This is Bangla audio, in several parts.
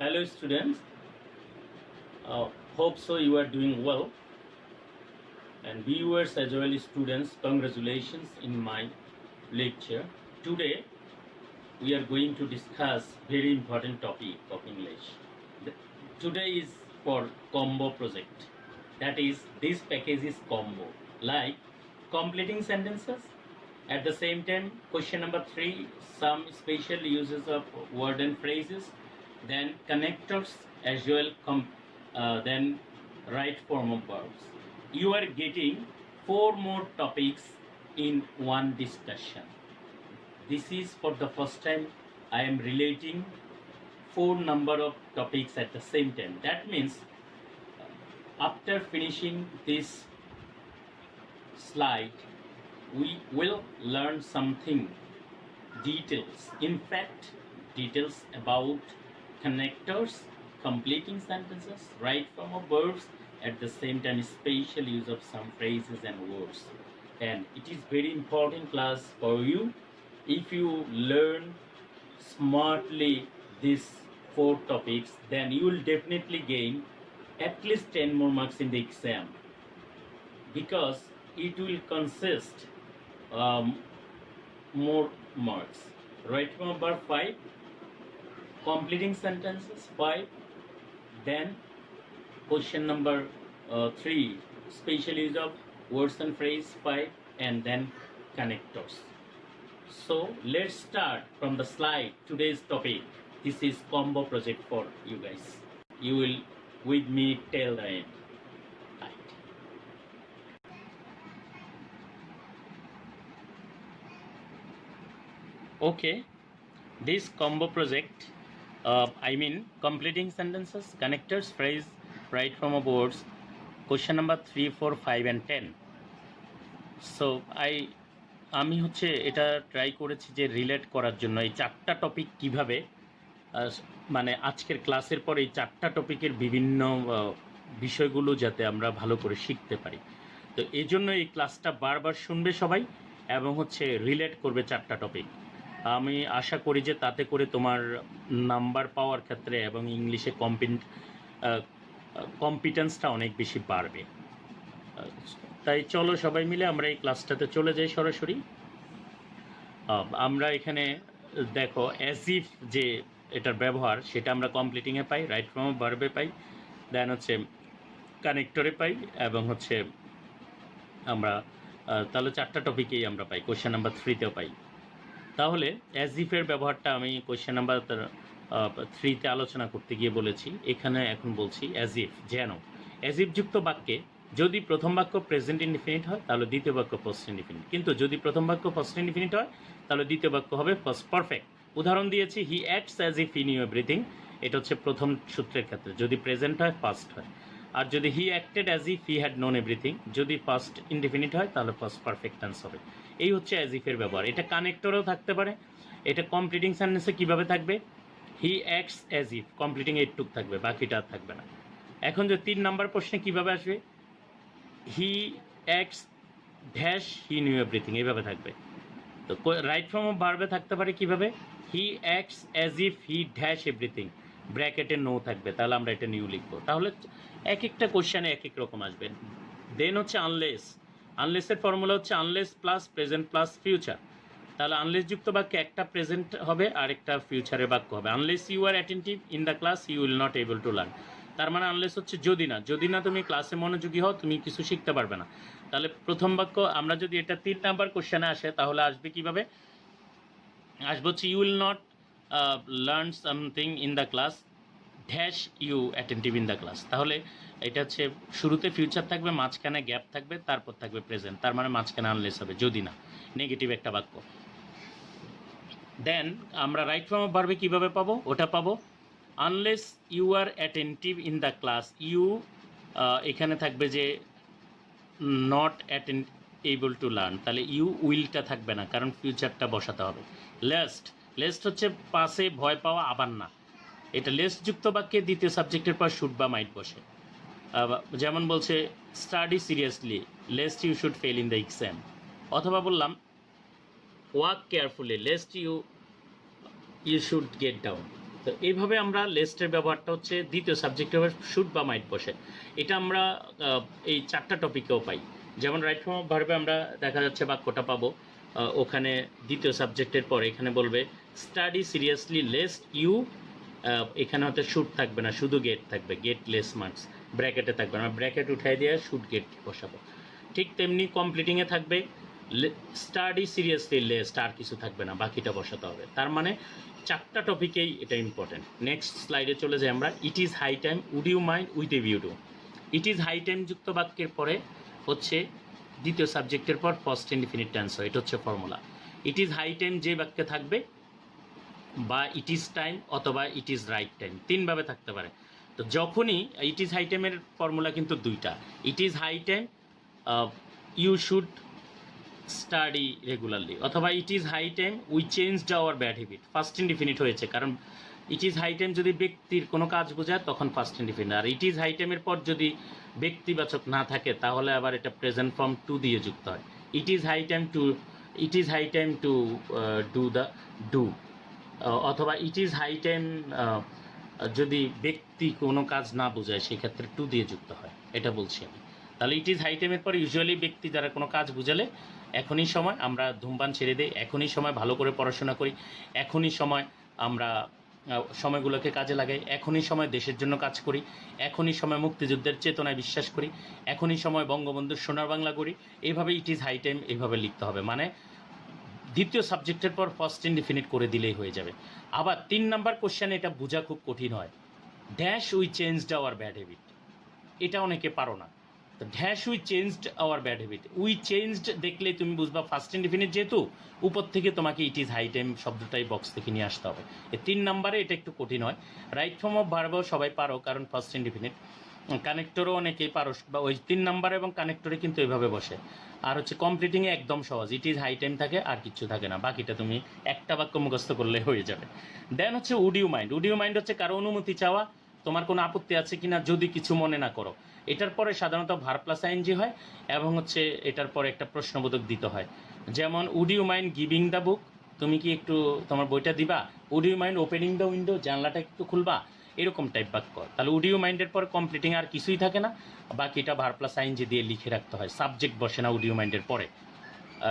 Hello students, hope so you are doing well, and viewers as well as students, congratulations in my lecture. Today we are going to discuss very important topic of English. The- Today is for combo project. That is, this package is combo, like completing sentences. At the same time, question number 3, some special uses of word and phrases, then connectors as well, then right form of verbs. You are getting 4 more topics in one discussion. This is for the first time I am relating 4 number of topics at the same time. That means after finishing this slide, we will learn something details. In fact, details about connectors, completing sentences, right form of verbs, at the same time special use of some phrases and words. And it is very important class for you. If you learn smartly these 4 topics, then you will definitely gain at least 10 more marks in the exam, because it will consist more marks. Right from verb 5, completing sentences 5, then question number 3, special use of words and phrase 5, and then connectors. So let's start from the slide. Today's topic, this is combo project for you guys. You will with me till the end. Right. Okay, this combo project, I mean completing sentences, connectors, phrase, right from of words, question number 3, 4, 5 and 10. So আমি হচ্ছে এটা ট্রাই করেছি যে রিলেট করার জন্য এই 4টা টপিক কিভাবে মানে আজকের ক্লাসের পর এই 4টা টপিকের বিভিন্ন বিষয়গুলো যাতে আমরা ভালো করে শিখতে পারি। তো এই জন্য এই ক্লাসটা বারবার শুনবে সবাই, এবং হচ্ছে রিলেট করবে 4টা টপিক। আমি আশা করি যে তাতে করে তোমার নাম্বার পাওয়ার ক্ষেত্রে এবং ইংলিশে কম্পিটেন্সটা অনেক বেশি বাড়বে। তাই চলো সবাই মিলে আমরা এই ক্লাসটাতে চলে যাই সরাসরি। আমরা এখানে দেখো অ্যাজ ইফ যে এটার ব্যবহার সেটা আমরা কমপ্লিটিংয়ে পাই, রাইট ফ্রম ভার্বে পাই, দেন হচ্ছে কানেক্টরে পাই, এবং হচ্ছে আমরা তাহলে 4টা টপিকেই আমরা পাই, কোয়েশ্চেন নাম্বার 3তেও পাই। তাহলে অ্যাজ ইফের ব্যবহারটা আমি কোয়েশ্চেন নাম্বার 3তে আলোচনা করতে গিয়ে বলেছি, এখানে এখন বলছি অ্যাজ ইফ, যেন। অ্যাজ ইফ যুক্ত বাক্যে যদি প্রথম বাক্য প্রেজেন্ট ইনডিফিনিট হয় তাহলে দ্বিতীয় বাক্য পাস্ট ইনডিফিনিট, কিন্তু যদি প্রথম বাক্য পাস্ট ইনডিফিনিট হয় তাহলে দ্বিতীয় বাক্য হবে পাস্ট পারফেক্ট। উদাহরণ দিয়েছি, হি acts as if he knew everything, এটা হচ্ছে প্রথম সূত্রের ক্ষেত্রে যদি প্রেজেন্ট হয় পাস্ট হয়। আর যদি হি acted as if he had known everything, যদি পাস্ট ইনডিফিনিট হয় তাহলে পাস্ট পারফেক্ট টেন্স হবে। এই হচ্ছে অ্যাজ ইফের ব্যবহার। এটা কানেক্টরেও থাকতে পারে। এটা কমপ্লিটিং সেন্টেন্সে কীভাবে থাকবে, হি অ্যাক্টস অ্যাজ ইফ, কমপ্লিটিং এইটুক থাকবে, বাকিটা থাকবে না। এখন যে 3 নাম্বার প্রশ্নে কীভাবে আসবে, he acts dash he knew everything, এইভাবে থাকবে। তো রাইট ফর্ম অফ ভার্বে থাকতে পারে কীভাবে, he acts as if he dash everything, ব্র্যাকেটে নো থাকবে, তাহলে আমরা এটা নিউ লিখবো। তাহলে এক একটা কোশ্চেনে এক এক রকম আসবে। দেন হচ্ছে আনলেস, আনলেসের ফর্মুলা হচ্ছে unless plus present plus future. তাহলে আনলেস যুক্ত বাক্যে একটা প্রেজেন্ট হবে আর একটা ফিউচারের বাক্য হবে। Unless you are attentive in the class you will not able to learn, তার মানে আনলেস হচ্ছে যদি না, যদি না তুমি ক্লাসে মনোযোগী হও তুমি কিছু শিখতে পারবে না। তাহলে প্রথম বাক্য আমরা যদি এটা 3 নাম্বার কোশ্চেনে আসে তাহলে আসবে কিভাবে, আসবে হচ্ছে you will not learn something in the class dash you attentive in the class. তাহলে এটা হচ্ছে শুরুতে ফিউচার থাকবে, মাঝখানে গ্যাপ থাকবে, তারপর থাকবে প্রেজেন্ট, তার মানে মাঝখানে আনলেস হবে যদি না, নেগেটিভ একটা বাক্য। দেন আমরা রাইট ফর্ম অফ ভার্বে কীভাবে পাবো, ওটা পাবো unless you are attentive in the class, you এখানে থাকবে যে নট এবল টু লার্ন, তাহলে ইউ উইলটা থাকবে না, কারণ ফিউচারটা বসাতে হবে। লেস্ট, লেস্ট হচ্ছে পাশে ভয় পাওয়া, আবার না, এটা লেস্ট যুক্ত বাক্যে দ্বিতীয় সাবজেক্টের পর শুড বা মাইট বসে। যেমন বলছে study seriously lest you should fail in the exam, অথবা বললাম work carefully lest you should get down. তো এইভাবে আমরা লেস্টের ব্যবহারটা হচ্ছে দ্বিতীয় সাবজেক্টে শুড বা মাইট বসে। এটা আমরা এই 4টা টপিকেও পাই। যেমন রাইট ফর্ম অফ ভার্বে আমরা দেখা যাচ্ছে বাক্যটা পাবো, ওখানে দ্বিতীয় সাবজেক্টের পরে এখানে বলবে স্টাডি সিরিয়াসলি লেস্ট ইউ, এখানে হয়তো শুড থাকবে না, শুধু গেট থাকবে, গেট লেস মার্কস, ব্র্যাকেটে থাকবে না, ব্র্যাকেট উঠাই দিয়ে শুড গেট বসাবো। ঠিক তেমনি কমপ্লিটিংয়ে থাকবে স্টাডি সিরিয়াসলি লেস্ট, আর কিছু থাকবে না, বাকিটা বসাতে হবে। তার মানে 4টা টপিকেই এটা ইম্পর্টেন্ট। নেক্সট স্লাইডে চলে যাই আমরা। It is high time, would you mind, with a view to. It is high time যুক্ত বাক্যের পরে হচ্ছে দ্বিতীয় সাবজেক্টের পর ফার্স্ট ইনডিফিনিট টেন্স হয়, এটা হচ্ছে formula. It is high time যে বাক্যে থাকবে, বা ইট ইজ টাইম অথবা ইট ইজ রাইট টাইম, 3ভাবে থাকতে পারে। তো যখনই ইট ইজ হাই টাইমের ফর্মুলা কিন্তু 2টা। It is high time you should study regularly, অথবা it is high time we changed our bad habit, first indefinite হয়েছে, কারণ ইট ইজ হাই টাইম যদি ব্যক্তির কোনো কাজ বোঝায় তখন ফার্স্ট ইনডিফিনিট। আর ইট ইজ হাই টাইমের পর যদি ব্যক্তিবাচক না থাকে তাহলে আবার এটা প্রেজেন্ট ফর্ম টু দিয়ে যুক্ত হয়। It is high time to, it is high time to do the do, অথবা ইট ইজ হাই টাইম যদি ব্যক্তি কোনো কাজ না বোঝায় সেক্ষেত্রে টু দিয়ে যুক্ত হয়, এটা বলছি আমি। তাহলে ইট ইজ হাই টাইমের পর ইউজুয়ালি ব্যক্তি দ্বারা কোনো কাজ বুঝালে এখনই সময় আমরা ধূমপান ছেড়ে দিই, এখনই সময় ভালো করে পড়াশোনা করি, এখনই সময় আমরা সময়গুলোকে কাজে লাগাই, এখনই সময় দেশের জন্য কাজ করি, এখনই সময় মুক্তিযুদ্ধের চেতনায় বিশ্বাস করি, এখনই সময় বঙ্গবন্ধুর সোনার বাংলা করি। এইভাবে ইট ইজ হাই টাইম এইভাবে লিখতে হবে, মানে দ্বিতীয় সাবজেক্টের পর ফার্স্ট ইনডিফিনিট করে দিলেই হয়ে যাবে। আবার 3 নাম্বার কোশ্চেনে এটা বোঝা খুব কঠিন হয়, dash we changed our bad habit, এটা অনেকে পারো না। তো dash we changed our bad habit, we changed দেখলে তুমি বুঝবা ফার্স্ট ইনডিফিনিট, যেহেতু উপর থেকে তোমাকে ইট ইজ হাই টাইম শব্দটাই বক্স থেকে নিয়ে আসতে হবে। এই 3 নাম্বারে এটা একটু কঠিন হয়। রাইট ফর্ম অফ ভার্বও সবাই পারো, কারণ ফার্স্ট ইনডিফিনিট। কানেক্টরও অনেকেই পারো, বা ওই 3 নাম্বার এবং কানেক্টরে কিন্তু এইভাবে বসে। আর হচ্ছে কমপ্লিটিংয়ে একদম সহজ, ইট ইজ হাই টাইম থাকে, আর কিছু থাকে না, বাকিটা তুমি একটা বাক্য মুখস্থ করলে হয়ে যাবে। দেন হচ্ছে would you mind. Would you mind হচ্ছে কারো অনুমতি চাওয়া, তোমার কোনো আপত্তি আছে কিনা যদি কিছু মনে না করো। এটার পরে সাধারণত ভার্ব প্লাস আইএনজি হয়, এবং হচ্ছে এটার পরে একটা প্রশ্নবোধক দিতে হয়। যেমন would you mind giving the book, তুমি কি একটু তোমার বইটা দিবা। Would you mind opening the window, জানলাটা একটু খুলবা, এরকম টাইপ বাক্য। তাহলে উড ইউ মাইন্ডের পরে কমপ্লিটিং আর কিছুই থাকে না, বাকিটা ভার্ব প্লাস আইএনজি দিয়ে লিখে রাখতে হয়, সাবজেক্ট বসে না উড ইউ মাইন্ডের পরে,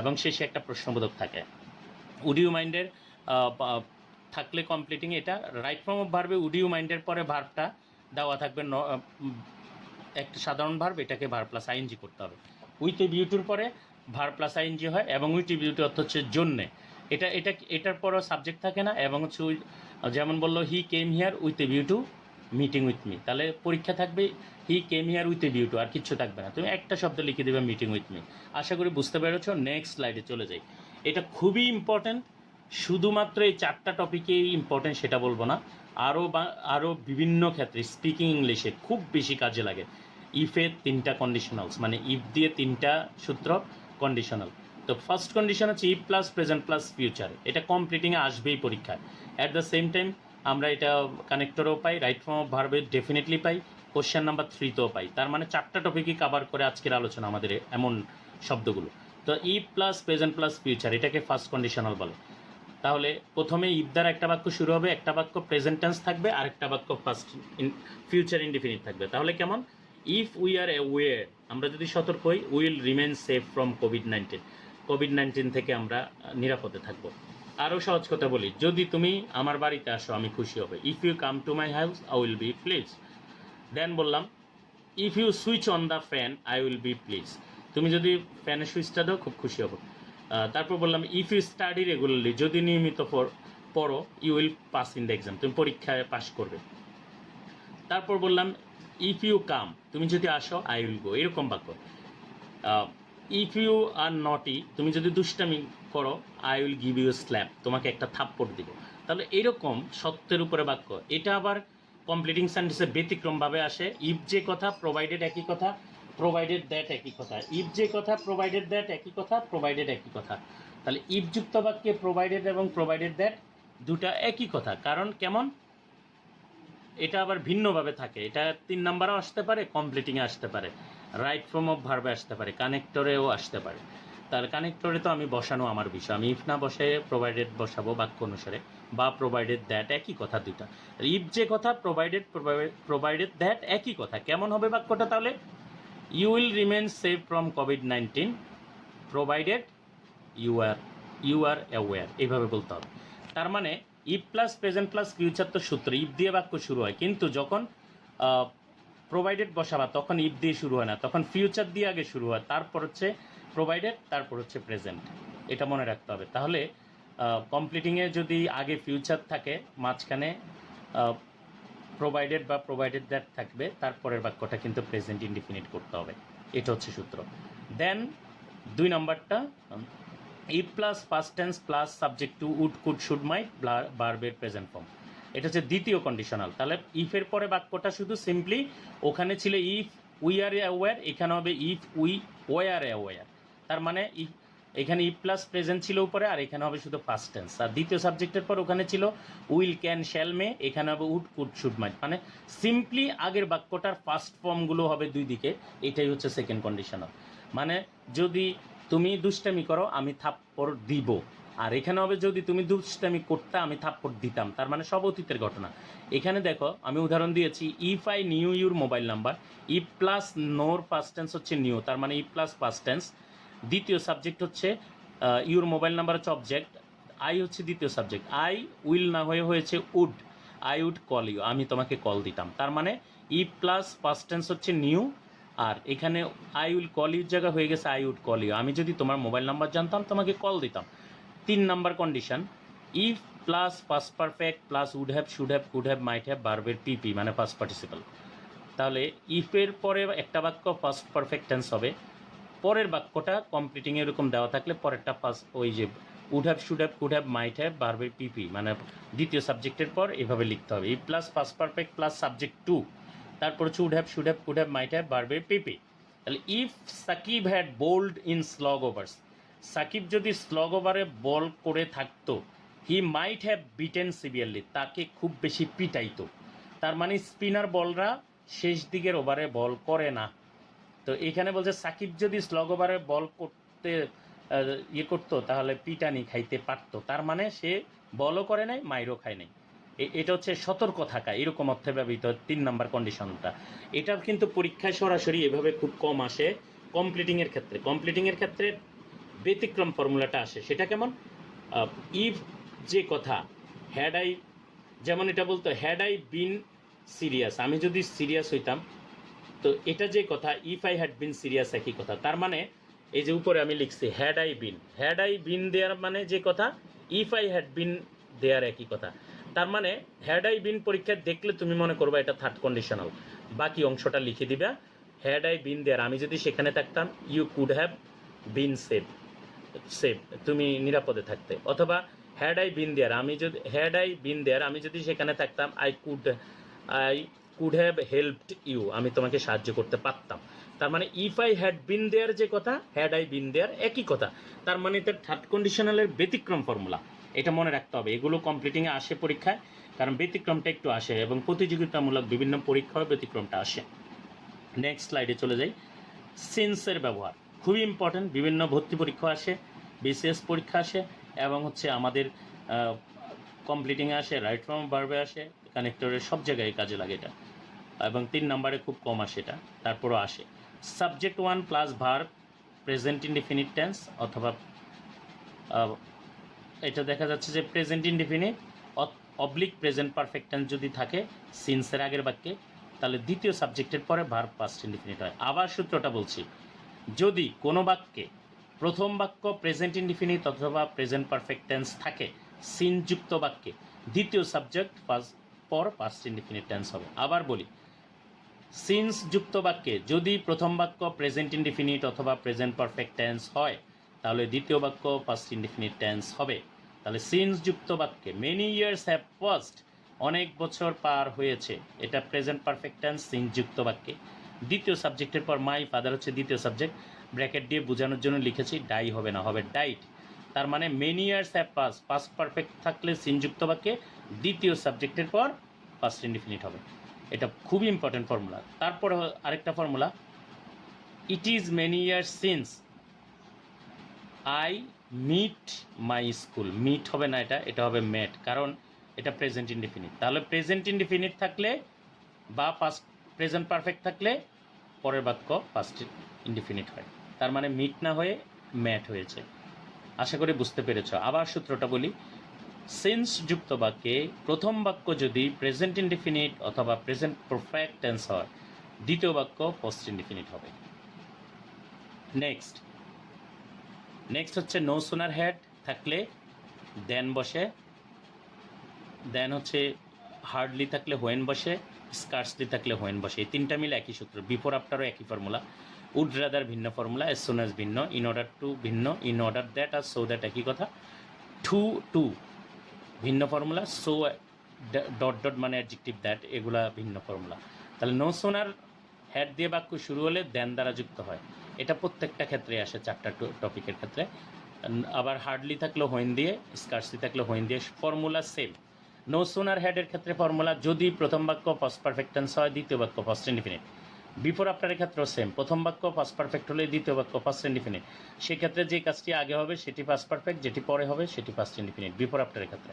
এবং শেষে একটা প্রশ্নবোধক থাকে। উড ইউ মাইন্ডের থাকলে কমপ্লিটিং, এটা রাইট ফর্ম অফ ভার্বে উড ইউ মাইন্ডের পরে ভার্বটা দেওয়া থাকবে একটা সাধারণ ভার্ব, এটাকে ভার্ব প্লাস আইএনজি করতে হবে। উইথ এ ভিউটুর পরে ভার্ব প্লাস আইএনজি হয়, এবং উইথ এ ভিউটু অর্থ হচ্ছে জন্যে, এটার পরও সাবজেক্ট থাকে না, এবং হচ্ছে যেমন বললো he came here with a view to meeting with me, তাহলে পরীক্ষা থাকবে he came here with a view to, আর কিচ্ছু থাকবে না, তুমি একটা শব্দ লিখে দেবে মিটিং উইথ মি। আশা করি বুঝতে পেরেছ। নেক্সট স্লাইডে চলে যাই। এটা খুবই ইম্পর্ট্যান্ট, শুধুমাত্র এই 4টা টপিকেই ইম্পর্ট্যান্ট সেটা বলবো না, আরও বিভিন্ন ক্ষেত্রে স্পিকিং ইংলিশে খুব বেশি কাজে লাগে। ইফের 3টা কন্ডিশনালস, মানে ইফ দিয়ে 3টা সূত্র কন্ডিশনাল। তো ফার্স্ট কন্ডিশন হচ্ছে if plus present plus future, এটা কমপ্লিটিংয়ে আসবেই পরীক্ষায়। অ্যাট দ্য সেম টাইম আমরা এটা কানেক্টরেও পাই, রাইট ফর্ম অফ ভার্বে ডেফিনেটলি পাই, কোশ্চেন নাম্বার 3তেও পাই। তার মানে 4টা টপিকই কভার করে আজকের আলোচনা আমাদের এমন শব্দগুলো। তো if plus present plus future, এটাকে ফার্স্ট কন্ডিশনাল বলে। তাহলে প্রথমে ইফ দ্বারা একটা বাক্য শুরু হবে, একটা বাক্য প্রেজেন্ট টেন্স থাকবে, আর একটা বাক্য ফার্স্ট ফিউচার ইনডিফিনিট থাকবে। তাহলে কেমন, ইফ উই আর অ্যাওয়্যার, আমরা যদি সতর্ক হই, will remain safe from COVID-19 থেকে আমরা নিরাপদে থাকবো। আরও সহজ কথা বলি, যদি তুমি আমার বাড়িতে আসো আমি খুশি হব। If you come to my house I will be please. Then বললাম if you switch on the fan I will be please, তুমি যদি ফ্যানের সুইচটা দাও খুব খুশি হব। তারপর বললাম ইফ ইউ স্টাডি রেগুলারলি, যদি নিয়মিত পড়ো you will pass in the exam, তুমি পরীক্ষায় পাস করবে। তারপর বললাম ইফ ইউ কাম, তুমি যদি আসো আই উইল গো, এরকম বাক্য। ইফ ইউ আর নটি, তুমি যদি দুষ্টামি করো I will give you slap, তোমাকে একটা থাপ্পড় দিব। তাহলে এরকম সত্যের উপরে বাক্য। এটা আবার কমপ্লিটিং সেন্টেন্সে ব্যতিক্রমভাবে আসে। ইফ যে কথা, প্রোভাইডেড একই কথা, প্রোভাইডেড দ্যাট একই কথা, ইফ যে কথা, প্রোভাইডেড দ্যাট একই কথা, প্রোভাইডেড একই কথা। তাহলে ইফ যুক্ত বাক্যে প্রোভাইডেড এবং প্রোভাইডেড দ্যাট দুটা একই কথা। কারণ কেমন, এটা আবার ভিন্নভাবে থাকে, এটা 3 নাম্বারও আসতে পারে, কমপ্লিটিংয়ে আসতে পারে, রাইট ফর্ম অফ ভার্বে আসতে পারে, কানেক্টরেও আসতে পারে। তার কানেক্টরে তো আমি বসানো আমার বিষয়, আমি ইফ না বসে প্রোভাইডেড বসাবো বাক্য অনুসারে, বা প্রোভাইডেড দ্যাট, একই কথা দুইটা। ইফ যে কথা, প্রোভাইডেড দ্যাট একই কথা। কেমন হবে বাক্যটা তাহলে? You will remain safe from কোভিড-19 প্রোভাইডেড ইউ আর অ্যাওয়্যার, এইভাবে বলতে হবে। তার মানে if plus present plus future তো সূত্র, ইফ দিয়ে বাক্য শুরু হয়, কিন্তু যখন প্রোভাইডেড বসাবা তখন ইফ দিয়ে শুরু হয় না, তখন ফিউচার দিয়ে আগে শুরু হয়, তারপর হচ্ছে প্রোভাইডেড, তারপর হচ্ছে প্রেজেন্ট। এটা মনে রাখতে হবে। তাহলে কমপ্লিটিংয়ে যদি আগে ফিউচার থাকে, মাঝখানে প্রোভাইডেড বা প্রোভাইডেড দ্যাট থাকবে, তারপরের বাক্যটা কিন্তু প্রেজেন্ট ইনডিফিনিট করতে হবে। এটা হচ্ছে সূত্র। দেন 2 নম্বরটা, if plus past tense plus subject two would could should might ভার্বের প্রেজেন্ট ফর্ম। এটা হচ্ছে দ্বিতীয় কন্ডিশনাল। তাহলে ইফের পরে বাক্যটা শুধু সিম্পলি, ওখানে ছিল ইফ উই আর অ্যাওয়্যার, এখানে হবে ইফ উই ওয়ার অ্যাওয়্যার। তার মানে এখানে ইফ প্লাস প্রেজেন্ট ছিল উপরে, আর এখানে হবে শুধু পাস্ট টেন্স। আর দ্বিতীয় সাবজেক্টের পর ওখানে ছিল উইল, ক্যান, শ্যাল, মে, এখানে হবে উড কুড শুড মাইট। মানে সিম্পলি আগের বাক্যটার ফার্স্ট ফর্মগুলো হবে দুই দিকে। এটাই হচ্ছে সেকেন্ড কন্ডিশনাল। মানে যদি তুমি দুষ্টামি করো আমি থাপ্পড় দিব, আর এখানে হবে যদি তুমি দুষ্টামি করতে আমি থাপ্পড় দিতাম। তার মানে সব অতীতের ঘটনা। এখানে দেখো আমি উদাহরণ দিয়েছি, if I knew your mobile number, if plus নোর পাস্ট টেন্স হচ্ছে নিউ, তার মানে ইফ প্লাস পাস্ট টেন্স। দ্বিতীয় সাবজেক্ট হচ্ছে ইউর মোবাইল নাম্বার হচ্ছে অবজেক্ট, আই হচ্ছে দ্বিতীয় সাবজেক্ট, আই উইল না হয়ে হয়েছে would, I would call you, আমি তোমাকে কল দিতাম। তার মানে ইফ প্লাস পাস্ট টেন্স হচ্ছে নিউ, আর এখানে আই উইল কল ইউর জায়গা হয়ে গেছে আই উড কল ইউ, আমি যদি তোমার মোবাইল নাম্বার জানতাম তোমাকে কল দিতাম। 3 number condition, if plus past perfect plus would have, should have, could have, might have, ভার্বের পিপি মানে পাস্ট পার্টিসিপল। তাহলে ইফের পরে একটা বাক্য ফার্স্ট পারফেক্ট টেন্স হবে, পরের বাক্যটা কমপ্লিটিং এরকম দেওয়া থাকলে পরেরটা ফার্স্ট, ওই যে would have, should have, could have, might have, ভার্বের পিপি মানে দ্বিতীয় সাবজেক্টের পর এভাবে লিখতে হবে, if plus past perfect plus subject two, তারপর হচ্ছে would have, should have, could have, might have, ভার্বের পিপি। তাহলে if Shakib had bowled in slog overs, Shakib যদি স্লগ ওভারে বল করে থাকতো, he might have beaten severely, তাকে খুব বেশি পিটাইতো। তার মানে স্পিনার বলরা শেষ দিকের ওভারে বল করে না। তো এখানে বলছে সাকিব যদি স্লগ ওভারে বল করতে ইয়ে করতো তাহলে পিটানি খাইতে পারতো। তার মানে সে বলও করে নাই, মাইরও খায় নাই। এটা হচ্ছে সতর্ক থাকা, এরকম অর্থে ব্যবহৃত 3 নাম্বার কন্ডিশনটা। এটা কিন্তু পরীক্ষায় সরাসরি এভাবে খুব কম আসে। কমপ্লিটিংয়ের ক্ষেত্রে ব্যতিক্রম ফর্মুলাটা আসে। সেটা কেমন? ইফ যে কথা, হ্যাড আই, যেমন এটা বলতো হ্যাড আই বিন সিরিয়াস, আমি যদি সিরিয়াস হইতাম, তো এটা যে কথা if I had bin serious একই কথা। তার মানে এই যে উপরে আমি লিখছি হ্যাড আই বিন দেয়ার মানে যে কথা, ইফ আই হ্যাড বিন দেয়ার একই কথা। তার মানে হ্যাড আই বিন পরীক্ষায় দেখলে তুমি মনে করবা এটা থার্ড কন্ডিশনাল, বাকি অংশটা লিখে দিবা হ্যাড আই বিন দেয়ার, আমি যদি সেখানে থাকতাম you could have been safe, তুমি নিরাপদে থাকতে। অথবা হ্যাড আই বিন দেয়ার, আমি যদি সেখানে থাকতাম I could have helped you, আমি তোমাকে সাহায্য করতে পারতাম। তার মানে if I had been there যে কথা, হ্যাড আই বিন দেয়ার একই কথা। তার মানে এটা থার্ড কন্ডিশনালের ব্যতিক্রম ফর্মুলা, এটা মনে রাখতে হবে। এগুলো কমপ্লিটিংয়ে আসে পরীক্ষায়, কারণ ব্যতিক্রমটা একটু আসে এবং প্রতিযোগিতামূলক বিভিন্ন পরীক্ষায় ব্যতিক্রমটা আসে। নেক্সট স্লাইডে চলে যাই। সিন্সের ব্যবহার খুবই ইম্পর্টেন্ট, বিভিন্ন ভর্তি পরীক্ষা আসে, বিসিএস পরীক্ষা আসে, এবং হচ্ছে আমাদের কমপ্লিটিংয়ে আসে, রাইট ফ্রম ভার্বে আসে, কানেক্টরের সব জায়গায় কাজে লাগে এটা। এবং 3 নাম্বারে খুব কম আসে এটা, তারপরও আসে। Subject 1 plus verb present indefinite tense, অথবা এটা দেখা যাচ্ছে যে present indefinite oblique present perfect tense যদি থাকে সিন্সের আগের বাক্যে, তাহলে দ্বিতীয় সাবজেক্টের পরে ভার্ব পাস্ট ইনডিফিনিট হয়। আবার সূত্রটা বলছি, যদি কোনো বাক্যে প্রথম বাক্য প্রেজেন্ট ইনডিফিনিট অথবা প্রেজেন্ট পারফেক্ট টেন্স থাকে সিনযুক্ত বাক্যে, দ্বিতীয় সাবজেক্ট পর পাস্ট ইনডিফিনিট টেন্স হবে। আবার বলি, সিন্স যুক্ত বাক্যে যদি প্রথম বাক্য প্রেজেন্ট ইনডিফিনিট অথবা প্রেজেন্ট পারফেক্ট টেন্স হয়, তাহলে দ্বিতীয় বাক্য পাস্ট ইনডিফিনিট টেন্স হবে। তাহলে সিন্স যুক্ত বাক্যে মেনি ইয়ার্স হ্যাভ পাস্ট, অনেক বছর পার হয়েছে, এটা প্রেজেন্ট পারফেক্ট টেন্স সিন্স যুক্ত বাক্যে। দ্বিতীয় সাবজেক্টের পর মাই ফাদার হচ্ছে দ্বিতীয় সাবজেক্ট, ব্র্যাকেট দিয়ে বোঝানোর জন্য লিখেছি ডাই হবে না, হবে ডাইট। তার মানে many years have passed, past perfect থাকলে সিনযুক্ত বাক্যে দ্বিতীয় সাবজেক্টের পর পাস্ট ইনডিফিনিট হবে। এটা খুবই ইম্পর্টেন্ট ফর্মুলা। তারপরে আরেকটা formula, it is many years since, I meet my school, meet হবে না, এটা হবে মেট, কারণ এটা প্রেজেন্ট ইনডিফিনিট। তাহলে প্রেজেন্ট ইনডিফিনিট থাকলে বা পাস্ট প্রেজেন্ট পারফেক্ট থাকলে পরের বাক্য পাস্ট ইনডিফিনিট হয়, তার মানে মিট না হয়ে ম্যাট হয়েছে। আশা করি বুঝতে পেরেছ। আবার সূত্রটা বলি, সেন্স যুক্ত বাক্যে প্রথম বাক্য যদি প্রেজেন্ট ইনডিফিনিট অথবা প্রেজেন্ট পারফেক্ট টেন্স হয়, দ্বিতীয় বাক্য পোস্ট ইনডিফিনিট হবে। নেক্সট হচ্ছে নো সুনার হ্যাড থাকলে দেন বসে, দেন হচ্ছে হার্ডলি থাকলে হোয়েন বসে, স্কার্সলি থাকলে হোয়েন বসে। এই তিনটা মিলে একই সূত্র। বিফোর আফটারও একই ফর্মুলা, উড রাদার ভিন্ন ফর্মুলা, এস সুন অ্যাজ ভিন্ন, ইন অর্ডার টু ভিন্ন, ইন অর্ডার দ্যাট আর সো দ্যাট একই কথা, টু ভিন্ন ফর্মুলা, সো ডট ডট মানে অ্যাডজেক্টিভ দ্যাট, এগুলা ভিন্ন ফর্মুলা। তাহলে নো সোনার হ্যাড দিয়ে বাক্য শুরু হলে দেন দ্বারা যুক্ত হয়, এটা প্রত্যেকটা ক্ষেত্রে আসে, চারটা টপিকের ক্ষেত্রে। আবার হার্ডলি থাকলে হোয়েন দিয়ে, স্কার্সলি থাকলে হোয়েন দিয়ে, ফর্মুলা সেম। নো সোনার হ্যাডের ক্ষেত্রে ফর্মুলা যদি প্রথম বাক্য ফার্স্ট পারফেক্ট টেন্স হয়, দ্বিতীয় বাক্য ফার্স্ট ইনডিফিনিট। বিফোর আফটারের ক্ষেত্রেও সেম, প্রথম বাক্য ফার্স্ট পারফেক্ট হলে দ্বিতীয় বাক্য ফার্স্ট ইনডিফিনিট। সেক্ষেত্রে যে কাজটি আগে হবে সেটি ফার্স্ট পারফেক্ট, যেটি পরে হবে সেটি ফার্স্ট ইনডিফিনিট বিফোর আফটারের ক্ষেত্রে।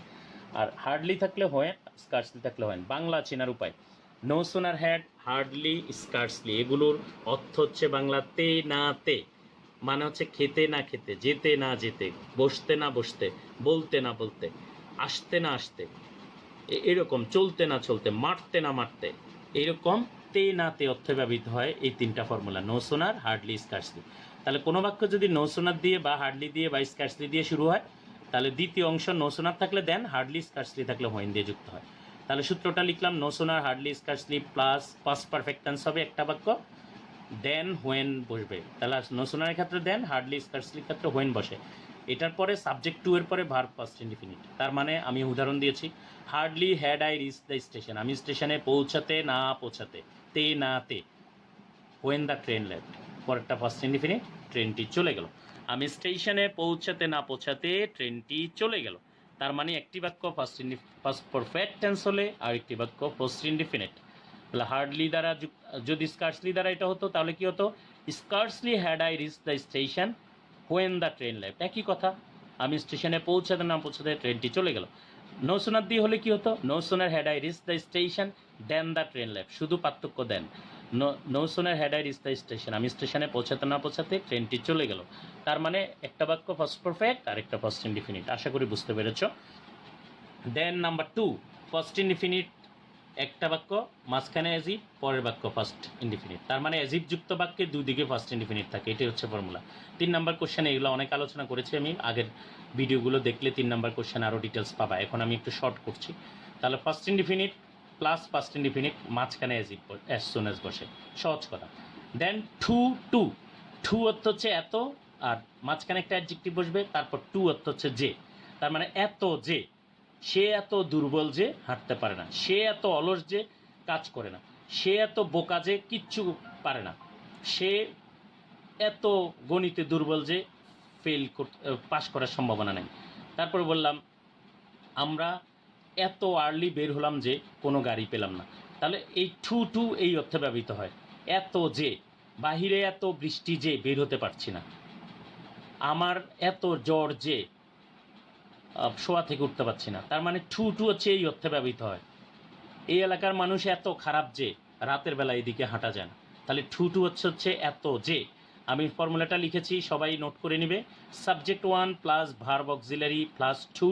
আর হার্ডলি থাকলে হোয়েন, স্কার্সলি থাকলে হোয়েন। বাংলা চেনার উপায়, no sooner had, hardly, scarcely, এগুলোর অর্থ হচ্ছে বাংলাতে না তে, মানে হচ্ছে খেতে না খেতে, যেতে না যেতে, বসতে না বসতে, বলতে না বলতে, আসতে না আসতে, এরকম চলতে না চলতে, মারতে না মারতে, এইরকম তে না তে অর্থে ব্যবহৃত হয় এই তিনটা formula, no sooner, hardly, scarcely. তাহলে কোনো বাক্য যদি নো সোনার দিয়ে বা হার্ডলি দিয়ে বা স্কার্সলি দিয়ে শুরু হয়, তাহলে দ্বিতীয় অংশ নো সোনার থাকলে দেন, হার্ডলি স্কার্সলি থাকলে হোয়েন দিয়ে যুক্ত হয়। তাহলে সূত্রটা লিখলাম, no sooner, hardly, scarcely plus past perfect tense হবে একটা বাক্য, দেন হোয়েন বসবে। তাহলে নো সোনারের ক্ষেত্রে দেন, হার্ডলি, স্কার্সলির ক্ষেত্রে হোয়েন বসে। এটার পরে সাবজেক্ট টু এর পরে ভার্ব ফার্স্ট ইনডিফিনিট। তার মানে আমি উদাহরণ দিয়েছি, hardly had I reach the station, আমি স্টেশনে পৌঁছাতে না পৌঁছাতে, তে না তে, হোয়েন দ্য ট্রেন লেফট, পরেরটা ফার্স্ট ইনডিফিনিট, ট্রেনটি চলে গেল। আমি স্টেশনে পৌঁছাতে না পৌঁছাতে ট্রেনটি চলে গেল। তার মানে একটি বাক্য ফার্স্ট পারফেক্ট টেন্স হলে আর একটি বাক্য পোস্ট ইনডিফিনিট। তাহলে হার্ডলি দ্বারা যদি স্কার্সলি দ্বারা এটা হতো তাহলে কি হতো, scarcely had I reach the station when the train left, একই কথা, আমি স্টেশনে পৌঁছাতে না পৌঁছাতে ট্রেনটি চলে গেল। নো সোনার দিয়ে হলে কি হতো, no sooner had I reach the station then the train left, শুধু পার্থক্য then, no sooner had I reach the station, আমি স্টেশনে পৌঁছাতে না পৌঁছাতে ট্রেনটি চলে গেল। তার মানে একটা বাক্য ফার্স্ট পারফেক্ট আর একটা ফার্স্ট ইনডিফিনিট। আশা করি বুঝতে পেরেছ। দেন নাম্বার 2, ফার্স্ট ইনডিফিনিট একটা বাক্য, মাঝখানে অ্যাজিভ, পরের বাক্য ফার্স্ট ইনডিফিনিট। তার মানে অ্যাজিভ যুক্ত বাক্যে দুই দিকে ফার্স্ট ইনডিফিনিট থাকে, এটাই হচ্ছে ফর্মুলা। 3 নাম্বার কোশ্চেনে এগুলো অনেক আলোচনা করেছি আমি, আগের ভিডিওগুলো দেখলে 3 নাম্বার কোশ্চেন আরও ডিটেলস পাবা, এখন আমি একটু শর্ট করছি। তাহলে first indefinite plus first indefinite, মাঝখানে অ্যাজিভ, অ্যাজ সুন অ্যাজ বসে, সহজ কথা। দেন টু অর্থ হচ্ছে এত, আর মাঝখানে একটা অ্যাডজেক্টিভ বসবে, তারপর টু অর্থ হচ্ছে যে। তার মানে এত যে, সে এত দুর্বল যে হাঁটতে পারে না, সে এত অলস যে কাজ করে না, সে এত বোকা যে কিচ্ছু পারে না, সে এত গণিতে দুর্বল যে পাস করার সম্ভাবনা নেই। তারপর বললাম, আমরা এত আর্লি বের হলাম যে কোনো গাড়ি পেলাম না। তাহলে এই টু এই অর্থে ব্যবহৃত হয়, এত যে, বাহিরে এত বৃষ্টি যে বের হতে পারছি না, আমার এত জ্বর যে শোয়া থেকে উঠতে পারছি না। তার মানে টু হচ্ছে এই অর্থে ব্যবহৃত হয়, এই এলাকার মানুষ এত খারাপ যে রাতের বেলা এদিকে হাঁটা যায় না। তাহলে টু হচ্ছে এত যে। আমি ফর্মুলাটা লিখেছি, সবাই নোট করে নেবে। Subject 1 plus verb auxiliary plus 2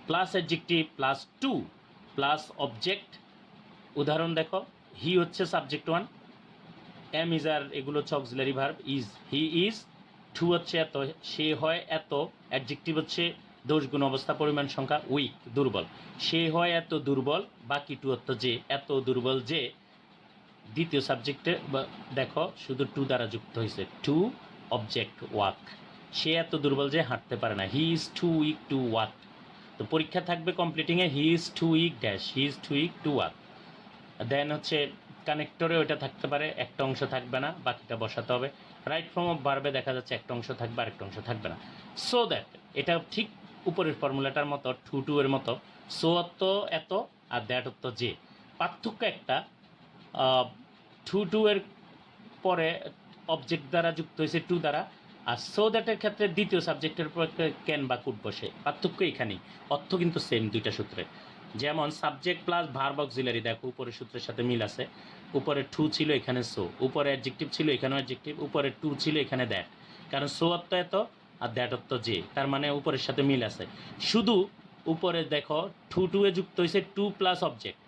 plus adjective plus 2 plus object. উদাহরণ দেখো, হি হচ্ছে সাবজেক্ট 1, এম ইজ আর এগুলো হচ্ছে auxiliary verb, is, he is, to হচ্ছে এত, সে হয় এত, অ্যাডজেক্টিভ হচ্ছে দোষ গুণ অবস্থা পরিমাণ সংখ্যা, উইক দুর্বল, সে হয় এত দুর্বল, বাকি টু অর্থ যে, এত দুর্বল যে। দ্বিতীয় সাবজেক্টে দেখো শুধু টু দ্বারা যুক্ত হয়েছে, টু অবজেক্ট ওয়াক, সে এত দুর্বল যে হাঁটতে পারে না, he is too weak to walk. তো পরীক্ষা থাকবে কমপ্লিটিংয়ে, he is too weak dash, he is too weak to walk. Then হচ্ছে কানেক্টরে ওইটা থাকতে পারে, একটা অংশ থাকবে না, বাকিটা বসাতে হবে। রাইট ফর্ম অফ ভার্বে দেখা যাচ্ছে একটা অংশ থাকবে আর একটা অংশ থাকবে না। সো দ্যাট, এটা ঠিক উপরের ফর্মুলাটার মতো, টু এর মতো। সো অর্থ এত আর দ্যাট অর্থ যে। পার্থক্য একটা, টু এর পরে অবজেক্ট দ্বারা যুক্ত হয়েছে টু দ্বারা, আর সো দ্যাটের ক্ষেত্রে দ্বিতীয় সাবজেক্টের উপর ক্যান বা কুড বসে, পার্থক্য এখানেই, অর্থ কিন্তু সেম দুইটা সূত্রে। যেমন সাবজেক্ট প্লাস ভার্ব অক্সিলারি, দেখো উপরের সূত্রের সাথে মিল আছে, উপরে টু ছিল এখানে সো, উপরে অ্যাডজেক্টিভ ছিল এখানেও অ্যাডজেক্টিভ, উপরে টু ছিল এখানে দ্যাট, কারণ সো অর্থ এত আর দ্যাট অর্থ যে, তার মানে উপরের সাথে মিল আছে। শুধু উপরে দেখো টু এ যুক্ত হয়েছে টু প্লাস অবজেক্ট,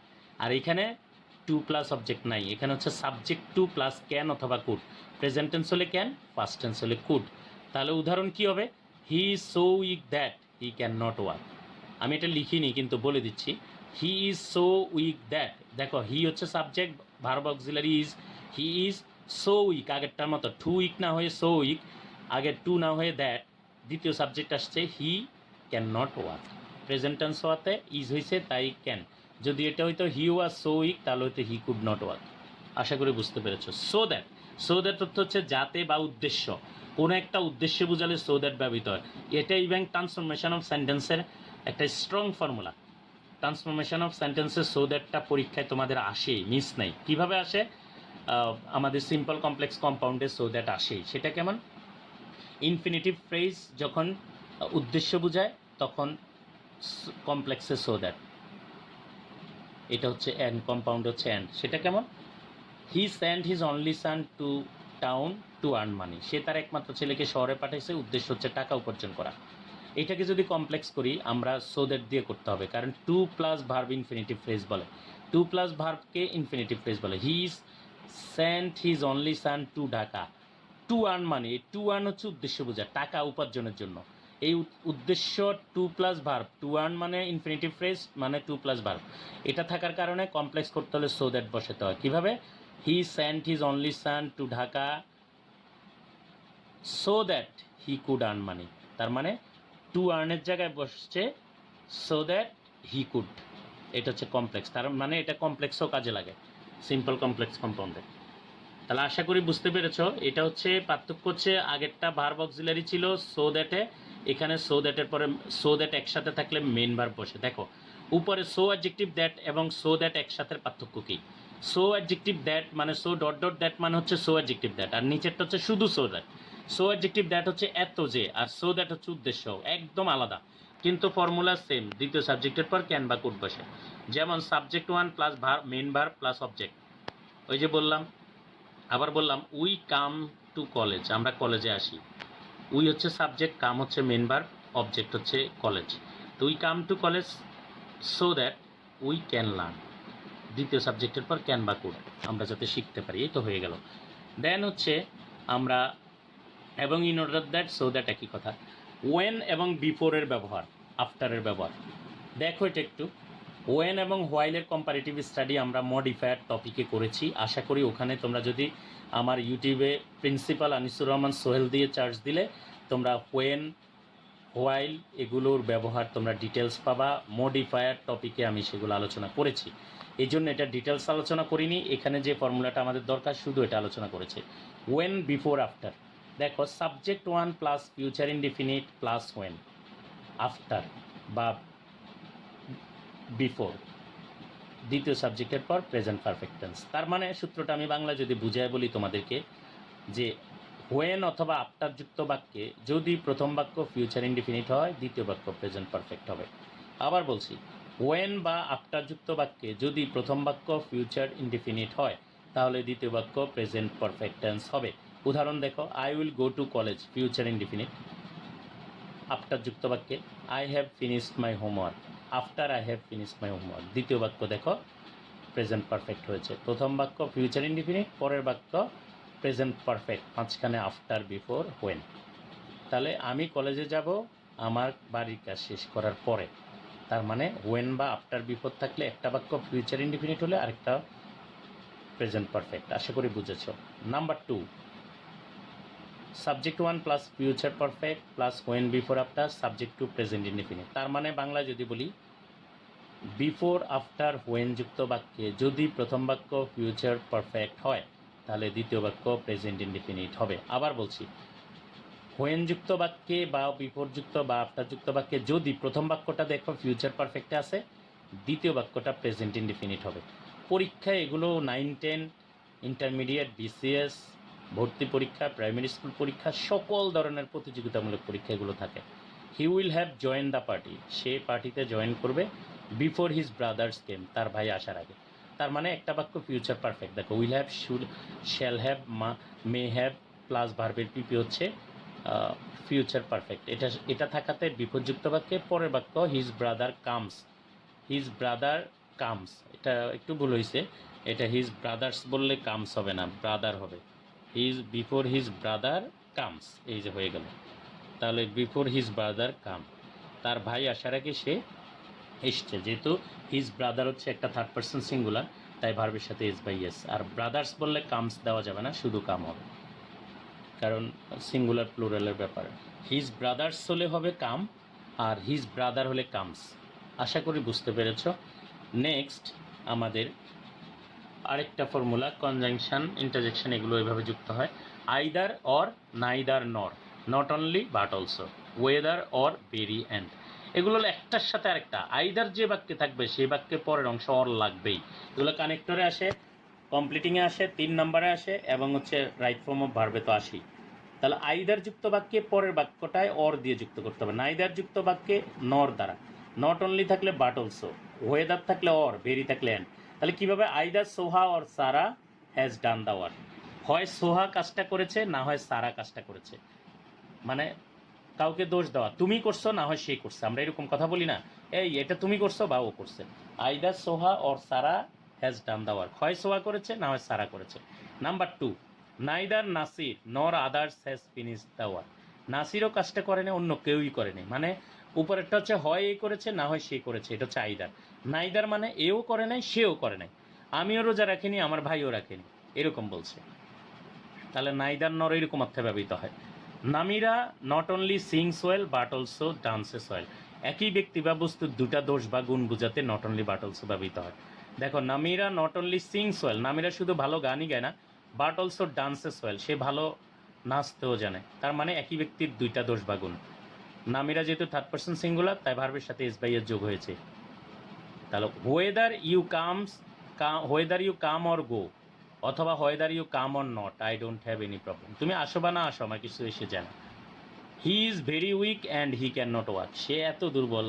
আর এখানে টু প্লাস অবজেক্ট নাই, এখানে হচ্ছে সাবজেক্ট টু প্লাস ক্যান অথবা কুড। প্রেজেন্ট টেন্স হলে ক্যান, পাস্ট টেন্স হলে কুড। তাহলে উদাহরণ কি হবে, he is so weak that he can not walk. আমি এটা লিখিনি কিন্তু বলে দিচ্ছি, he is so weak that, দেখো হি হচ্ছে subject, verb auxiliary is, he is so weak, আগেরটার মতো টু উইক না হয়ে সো উইক, আগে টু না হয়ে দ্যাট, দ্বিতীয় সাবজেক্ট আসছে হি can not walk. Present tense হওয়াতে ইজ হয়েছে তাই ক্যান, যদি এটা হইতো হি ওয়াজ সো উইক তাহলে হয়তো হি কুড নট ওয়াক। আশা করি বুঝতে পেরেছ। সো দ্যাট অর্থ হচ্ছে যাতে বা উদ্দেশ্য, কোনো একটা উদ্দেশ্য বোঝালে সো দ্যাট ব্যবহৃত হয়। এটা ইভেন ট্রান্সফরমেশন অফ সেন্টেন্সের একটা স্ট্রং ফর্মুলা। ট্রান্সফরমেশন অফ সেন্টেন্সের সো দ্যাটটা পরীক্ষায় তোমাদের আসে, মিস নাই। কিভাবে আসে, আমাদের সিম্পল কমপ্লেক্স কম্পাউন্ডে সো দ্যাট আসেই। সেটা কেমন, ইনফিনিটিভ ফ্রেজ যখন উদ্দেশ্য বোঝায় তখন কমপ্লেক্সে সো দ্যাট, এটা হচ্ছে অ্যান্ড, কম্পাউন্ড হচ্ছে অ্যান্ড। সেটা কেমন, he send his only son to town to earn money, সে তার একমাত্র ছেলেকে শহরে পাঠাইছে, উদ্দেশ্য হচ্ছে টাকা উপার্জন করা। এটাকে যদি কমপ্লেক্স করি আমরা সো দ্যাট দিয়ে করতে হবে, কারণ to plus verb infinitive phrase বলে, টু প্লাস ভার্বকে ইনফিনিটিভ ফ্রেজ বলে। He is sent his only son to Dhaka to earn money, এই টু আর্ন হচ্ছে উদ্দেশ্য বোঝা, টাকা উপার্জনের জন্য। এই উদ্দেশ্য to plus verb, to earn মানে ইনফিনিটিভ ফ্রেজ মানে টু প্লাস ভার্ব, এটা থাকার কারণে কমপ্লেক্স করতে হলে সো দ্যাট বসাতে হয়। কীভাবে, he sent his only son to Dhaka so that he could earn money, তার মানে টু আর্নের জায়গায় বসছে সো দ্যাট হি কুড, এটা হচ্ছে কমপ্লেক্স, তার মানে এটা কমপ্লেক্সও কাজে লাগে সিম্পল কমপ্লেক্স কম্পাউন্ডে। তাহলে আশা করি বুঝতে পেরেছ। এটা হচ্ছে পার্থক্য, হচ্ছে আগেরটা ভার্ব অক্সিলারি ছিল সো দ্যাটে, এখানে সো দ্যাটের পরে সো দ্যাট একসাথে থাকলে মেন ভার্ব বসে। দেখো উপরে সো অ্যাডজেক্টিভ দ্যাট এবং সো দ্যাট একসাথে পার্থক্য কী, সো অ্যাডজেক্টিভ দ্যাট মানে সো ডট ডট দ্যাট মানে হচ্ছে সো অ্যাডজেক্টিভ দ্যাট, আর নিচেরটা হচ্ছে শুধু so that. So adjective that হচ্ছে এত যে, আর সো দ্যাট হচ্ছে উদ্দেশ্য, একদম আলাদা কিন্তু ফর্মুলা সেম, দ্বিতীয় সাবজেক্টের পর ক্যান বা কুড বসে। যেমন subject one plus verb, main verb plus object, ওই যে বললাম, আবার বললাম উই কাম টু কলেজ, আমরা কলেজে আসি। উই হচ্ছে সাবজেক্ট, কাম হচ্ছে মেন ভার্ব, অবজেক্ট হচ্ছে কলেজ। তো we come to college so that we can learn, দ্বিতীয় সাবজেক্টের পর ক্যান বা কুড, আমরা যাতে শিখতে পারি, এই তো হয়ে গেল। দেন হচ্ছে আমরা এবং in order that, so that একই কথা। ওয়েন এবং বিফোরের ব্যবহার, আফটারের ব্যবহার, দেখো এটা একটু। ওয়েন এবং হোয়াইলের কম্পারেটিভ স্টাডি আমরা মডিফায়ার টপিকে করেছি, আশা করি ওখানে তোমরা যদি আমার ইউটিউবে প্রিন্সিপাল আনিসুর রহমান সোহেল দিয়ে চার্জ দিলে তোমরা ওয়েন হোয়াইল এগুলোর ব্যবহার তোমরা ডিটেলস পাবা। মডিফায়ার টপিকে আমি সেগুলো আলোচনা করেছি, এই জন্য এটা ডিটেলস আলোচনা করিনি, এখানে যে ফর্মুলাটা আমাদের দরকার শুধু এটা আলোচনা করেছে। ওয়েন, বিফোর, আফটার, দেখো subject one plus future indefinite plus when, after বা বিফোর, দ্বিতীয় সাবজেক্টের পর প্রেজেন্ট পারফেক্ট টেন্স। তার মানে সূত্রটা আমি বাংলা যদি বুঝাই বলি তোমাদেরকে, যে হোয়েন অথবা আফটার যুক্ত বাক্যে যদি প্রথম বাক্য ফিউচার ইনডিফিনিট হয়, দ্বিতীয় বাক্য প্রেজেন্ট পারফেক্ট হবে। আবার বলছি, হোয়েন বা আফটার যুক্ত বাক্যে যদি প্রথম বাক্য ফিউচার ইনডিফিনিট হয় তাহলে দ্বিতীয় বাক্য প্রেজেন্ট পারফেক্ট টেন্স হবে। উদাহরণ দেখো, I will go to college, future indefinite, after যুক্ত বাক্যে I have finished my homework, after I have finished my homework, দ্বিতীয় বাক্য দেখো প্রেজেন্ট পারফেক্ট হয়েছে। প্রথম বাক্য ফিউচার ইনডিফিনিট, পরের বাক্য প্রেজেন্ট পারফেক্ট, মাঝখানে আফটার, বিফোর, হোয়েন। তাহলে আমি কলেজে যাব আমার বাড়ির কাজ শেষ করার পরে, তার মানে হোয়েন বা আফটার বিফোর থাকলে একটা বাক্য ফিউচার ইনডিফিনিট হলে আরেকটা প্রেজেন্ট পারফেক্ট। আশা করি বুঝেছ। Number 2, subject one plus future perfect plus when before after subject to present indefinite. তার মানে বাংলা যদি বলি, বিফোর আফটার হোয়েন যুক্ত বাক্যে যদি প্রথম বাক্য ফিউচার পারফেক্ট হয় তাহলে দ্বিতীয় বাক্য প্রেজেন্ট ইনডিফিনিট হবে। আবার বলছি, হোয়েন যুক্ত বাক্যে বা বিফোর যুক্ত বা আফটার যুক্ত বাক্যে যদি প্রথম বাক্যটা দেখো ফিউচার পারফেক্টে আছে, দ্বিতীয় বাক্যটা প্রেজেন্ট ইনডিফিনিট হবে। পরীক্ষায় এগুলো 9, 10, ইন্টারমিডিয়েট, বিসিএস, ভর্তি পরীক্ষা, প্রাইমারি স্কুল পরীক্ষা, সকল ধরনের প্রতিযোগিতামূলক পরীক্ষা এগুলো থাকে। He will have join the party, সে পার্টিতে জয়েন করবে বিফোর হিজ ব্রাদার্স কেম, তার ভাই আসার আগে। তার মানে একটা বাক্য ফিউচার পারফেক্ট। দেখো will have, should, shall have, may have plus ভার্বের পিপি হচ্ছে ফিউচার পারফেক্ট। এটা থাকাতে বিপদযুক্ত বাক্যে পরের বাক্য his brother comes, his brother comes, এটা একটু ভুল হয়েছে, এটা হিজ ব্রাদার্স বললে কামস হবে না, ব্রাদার হবে। His before his brother comes, এই যে হয়ে গেল। তাহলে বিফোর হিজ ব্রাদার কাম, তার ভাই আসার আগে সে এসছে। যেহেতু হিজ ব্রাদার হচ্ছে একটা থার্ড পার্সন সিঙ্গুলার, তাই ভার্বের সাথে এস বাই এস। আর ব্রাদার্স বললে কামস দেওয়া যাবে না, শুধু কাম হবে, কারণ সিঙ্গুলার প্লুরালের ব্যাপার। হিজ ব্রাদার্স হলে হবে কাম, আর হিজ ব্রাদার হলে কামস। আশা করি বুঝতে পেরেছ। নেক্সট আমাদের আরেকটা ফর্মুলা, কনজাংশন, ইন্টারজেকশন, এগুলো এভাবে যুক্ত হয়। আইদার অর, নাইদার নর, not only but also, weather or, very and. এগুলো হলো একটার সাথে আরেকটা। আইদার যে বাক্যে থাকবে সেই বাক্যের পরের অংশ অর লাগবেই। এগুলো কানেক্টরে আসে, কমপ্লিটিংয়ে আসে, 3 নম্বরে আসে, এবং হচ্ছে রাইট ফর্ম অফ ভার্বে তো আসেই। তাহলে আইদার যুক্ত বাক্যে পরের বাক্যটায় অর দিয়ে যুক্ত করতে হবে, নাইদার যুক্ত বাক্যে নর দ্বারা, নট অনলি থাকলে বাট অলসো, ওয়েদার থাকলে অর, ভেরি থাকলে অ্যান্ড। তাহলে কীভাবে? Either Soha or Sara has done the work, হয় সোহা কাজটা করেছে, না হয় সারা কাজটা করেছে। মানে কাউকে দোষ দেওয়া, তুমি করছো না হয় সে করছে, আমরা এরকম কথা বলি না, এই এটা তুমি করছো বা ও করছে। Either Soha or Sara has done the work, হয় সোহা করেছে না হয় সারা করেছে। Number 2, neither Nasir nor others has finish the work, নাসিরও কাজটা করে না, অন্য কেউই করেনি। মানে উপরেরটা হচ্ছে হয় এ করেছে না হয় সে করেছে, এটা হচ্ছে আইদার। নাইদার মানে এও করে নাই সেও করে নাই, আমিও রোজা রাখিনি আমার ভাইও রাখেনি, এরকম বলছে। তাহলে নাইদার নর এরকম অর্থে ব্যবহৃত হয়। Namira not only sings well but also dances well, একই ব্যক্তি বা বস্তুর দুটা দোষ বা গুণ বোঝাতে নট অনলি বাট অলসো ব্যবহৃত হয়। দেখো Namira not only sings well, Namira শুধু ভালো গানই গায় না, বাট অলসো ডান্সেস ওয়েল, সে ভালো নাচতেও জানে। তার মানে একই ব্যক্তির দুইটা দোষ বা গুণ। নামিরা যেহেতু থার্ড পার্সন সিঙ্গুলার, তাই ভার্বের সাথে এস বাই এর যোগ হয়েছে। তাহলে whether you come or go, অথবা whether you come or not, I don't have any problem, তুমি আসো বা না আসো আমার কিছু এসে যায় না। He is very weak and he can not walk, সে এত দুর্বল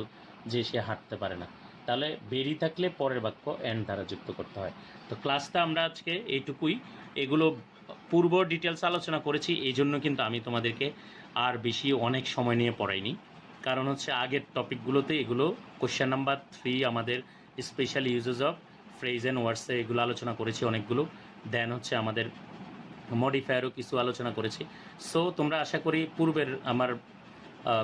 যে সে হাঁটতে পারে না। তাহলে ভেরি থাকলে পরের বাক্য অ্যান্ড দ্বারা যুক্ত করতে হয়। তো ক্লাসটা আমরা আজকে এইটুকুই, এগুলো পূর্ব ডিটেলস আলোচনা করেছি, এই জন্য কিন্তু আমি তোমাদেরকে আর বেশি অনেক সময় নিয়ে পড়াইনি। কারণ হচ্ছে আগের টপিকগুলোতে এগুলো কোশ্চেন নাম্বার 3 আমাদের special uses of phrase and ওয়ার্ডসে এগুলো আলোচনা করেছি অনেকগুলো, দেন হচ্ছে আমাদের মডিফায়ারও কিছু আলোচনা করেছি। সো তোমরা আশা করি পূর্বের আমার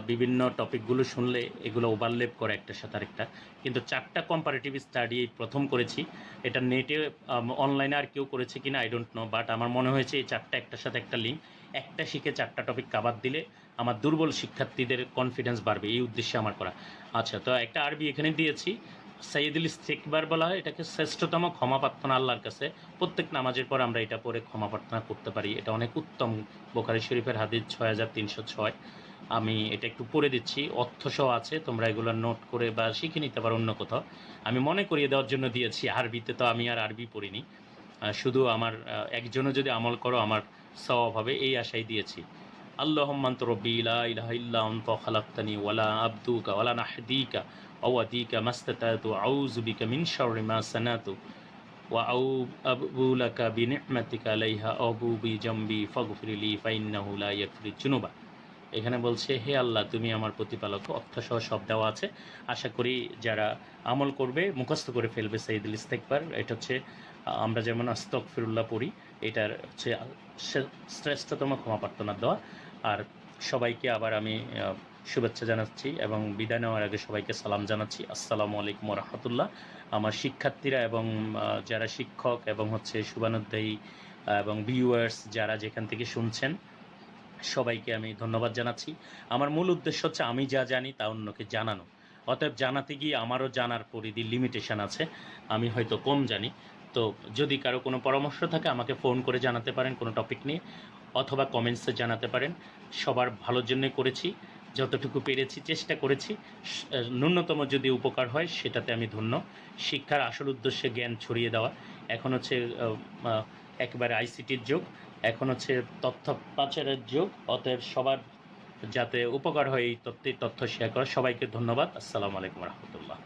বিভিন্ন টপিকগুলো শুনলে এগুলো ওভারলেপ করে একটার সাথে আরেকটা। কিন্তু 4টা কম্পারেটিভ স্টাডি প্রথম করেছি, এটা নেটে অনলাইনে আর কেউ করেছে কিনা আই ডোন্ট নো, বাট আমার মনে হয়েছে এই 4টা একটার সাথে একটা লিঙ্ক, একটা শিখে 4টা টপিক কাভার দিলে আমার দুর্বল শিক্ষার্থীদের কনফিডেন্স বাড়বে, এই উদ্দেশ্যে আমার করা। আচ্ছা, তো একটা আরবি এখানে দিয়েছি, সাইয়্যিদুল ইস্তিগফার বলা হয়, এটাকে শ্রেষ্ঠতম ক্ষমা প্রার্থনা আল্লাহর কাছে। প্রত্যেক নামাজের পর আমরা এটা পড়ে ক্ষমা প্রার্থনা করতে পারি, এটা অনেক উত্তম। বুখারী শরীফের হাদিস 6306। আমি এটা একটু পড়ে দিচ্ছি, অর্থসহ আছে, তোমরা এগুলো নোট করে বা শিখে নিতে পারো অন্য কোথাও। আমি মনে করিয়ে দেওয়ার জন্য দিয়েছি, আরবিতে তো আমি আর আরবি পড়িনি, শুধু আমার একজনও যদি আমল করো আমার সওয়াব হবে, এই আশাই দিয়েছি। আল্লাহুম্মা আনতা রাব্বী লা ইলাহা ইল্লা আনতা খালাকতানি ওয়ালা আবদুকা ওয়ালা নাহদিকা ওয়া আদিকা মাস্তাতাতু আউযু বিকা মিন শাররি মা সানাতু ওয়া আবু লাকা বিনি'মাতিকা আলাইহা আবু বিজামবি ফাগফিরলি ফাইন্নাহু লা ইয়াগফিরুয যুনুবা। এখানে বলছে হে আল্লাহ তুমি আমার প্রতিপালক, অর্থসহ সব দেওয়া আছে। আশা করি যারা আমল করবে মুখস্থ করে ফেলবে সাইয়্যিদুল ইস্তিগফার। এটা হচ্ছে আমরা যেমন আস্তাগফিরুল্লাহ পড়ি, এটার হচ্ছে শ্রেষ্ঠতম ক্ষমা প্রার্থনার দোয়া। আর সবাইকে আবার আমি শুভেচ্ছা জানাচ্ছি এবং বিদায় নেওয়ার আগে সবাইকে সালাম জানাচ্ছি, আসসালামু আলাইকুম ওয়া রাহমাতুল্লাহ। আমার শিক্ষার্থীরা এবং যারা শিক্ষক এবং হচ্ছে শুভানুধ্যায়ী এবং ভিউয়ার্স যারা যেখান থেকে শুনছেন সবাইকে আমি ধন্যবাদ জানাচ্ছি। আমার মূল উদ্দেশ্য হচ্ছে আমি যা জানি তা অন্যকে জানানো, অতএব জানাতে গিয়ে আমারও জানার পরিধি লিমিটেশন আছে, আমি হয়তো কম জানি। তো যদি কারো কোনো পরামর্শ থাকে আমাকে ফোন করে জানাতে পারেন কোনো টপিক নিয়ে, অথবা কমেন্টসে জানাতে পারেন। সবার ভালোর জন্যই করেছি, যতটুকু পেরেছি চেষ্টা করেছি, ন্যূনতম যদি উপকার হয় সেটাতে আমি ধন্য। শিক্ষার আসল উদ্দেশ্যে জ্ঞান ছড়িয়ে দেওয়া। এখন হচ্ছে একেবারে আইসিটির যুগ, এখন হচ্ছে তথ্য পাচারের যুগ, অতএব সবার যাতে উপকার হয় এই তথ্য শেয়ার করা। সবাইকে ধন্যবাদ। আসসালামু আলাইকুম রহমতুল্লাহ।